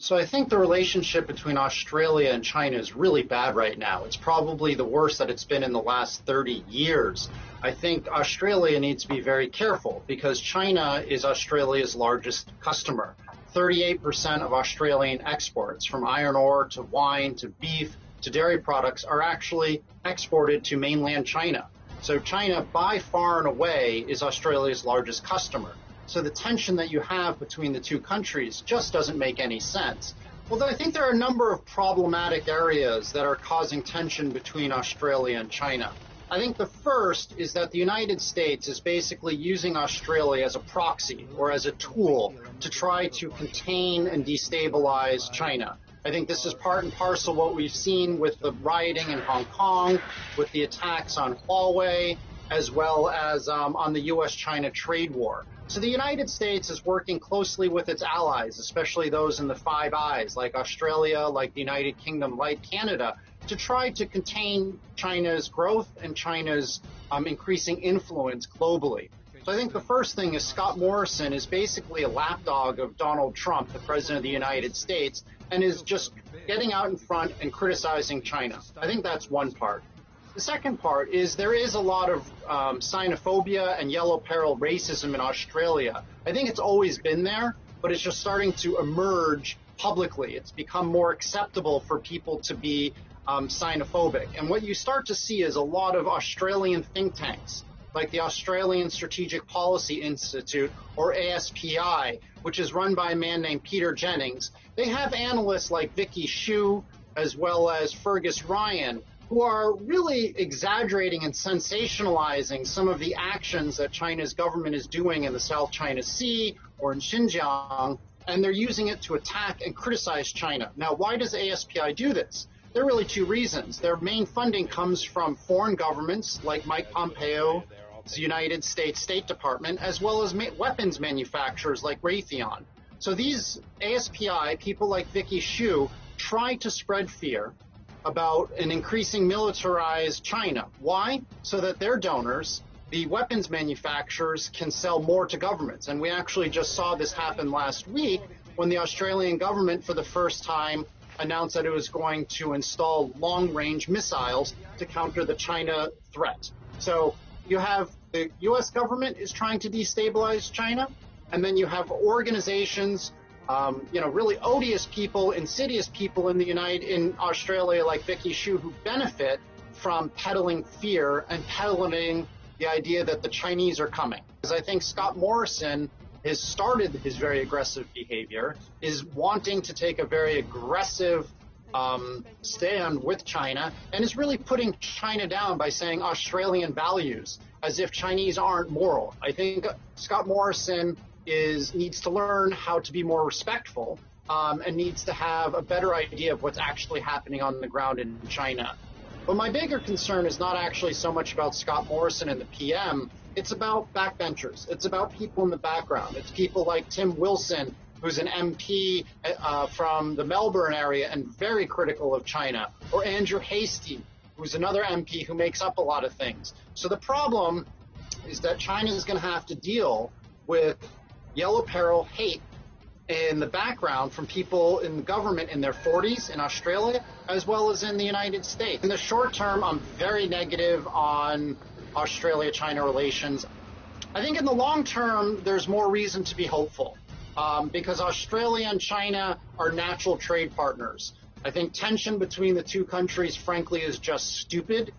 So I think the relationship between Australia and China is really bad right now. It's probably the worst that it's been in the last 30 years. I think Australia needs to be very careful because China is Australia's largest customer. 38% of Australian exports, from iron ore to wine to beef to dairy products, are actually exported to mainland China. So China, by far and away, is Australia's largest customer. So the tension that you have between the two countries just doesn't make any sense. Although I think there are a number of problematic areas that are causing tension between Australia and China. I think the first is that the United States is basically using Australia as a proxy or as a tool to try to contain and destabilize China. I think this is part and parcel what we've seen with the rioting in Hong Kong, with the attacks on Huawei, as well as on the U.S.-China trade war. So the United States is working closely with its allies, especially those in the Five Eyes, like Australia, like the United Kingdom, like Canada, to try to contain China's growth and China's increasing influence globally. So I think the first thing is Scott Morrison is basically a lapdog of Donald Trump, the President of the United States, and is just getting out in front and criticizing China. I think that's one part. The second part is there is a lot of xenophobia and yellow peril racism in Australia. I think it's always been there, but it's just starting to emerge publicly. It's become more acceptable for people to be xenophobic. And what you start to see is a lot of Australian think tanks, like the Australian Strategic Policy Institute, or ASPI, which is run by a man named Peter Jennings. They have analysts like Yuen Shee, as well as Fergus Ryan, who are really exaggerating and sensationalizing some of the actions that China's government is doing in the South China Sea or in Xinjiang, and they're using it to attack and criticize China. Now, why does ASPI do this? There are really two reasons. Their main funding comes from foreign governments like Mike Pompeo, the United States State Department, as well as weapons manufacturers like Raytheon. So these ASPI, people like Yuen Shee, try to spread fear about an increasing militarized China. Why? So that their donors, the weapons manufacturers, can sell more to governments. And we actually just saw this happen last week when the Australian government, for the first time, announced that it was going to install long-range missiles to counter the China threat. So you have the U.S. government is trying to destabilize China, and then you have organizations, really odious people, insidious people in Australia like Yuen Shee who benefit from peddling fear and peddling the idea that the Chinese are coming. Because I think Scott Morrison has started his very aggressive behavior, is wanting to take a very aggressive stand with China, and is really putting China down by saying Australian values, as if Chinese aren't moral. I think Scott Morrison needs to learn how to be more respectful and needs to have a better idea of what's actually happening on the ground in China. But my bigger concern is not actually so much about Scott Morrison and the PM. It's about backbenchers. It's about people in the background. It's people like Tim Wilson, who's an MP from the Melbourne area and very critical of China, or Andrew Hastie, who's another MP who makes up a lot of things. So the problem is that China is going to have to deal with yellow peril hate in the background from people in the government in their 40s in Australia, as well as in the United States. In the short term, I'm very negative on Australia-China relations. I think in the long term, there's more reason to be hopeful because Australia and China are natural trade partners. I think tension between the two countries, frankly, is just stupid.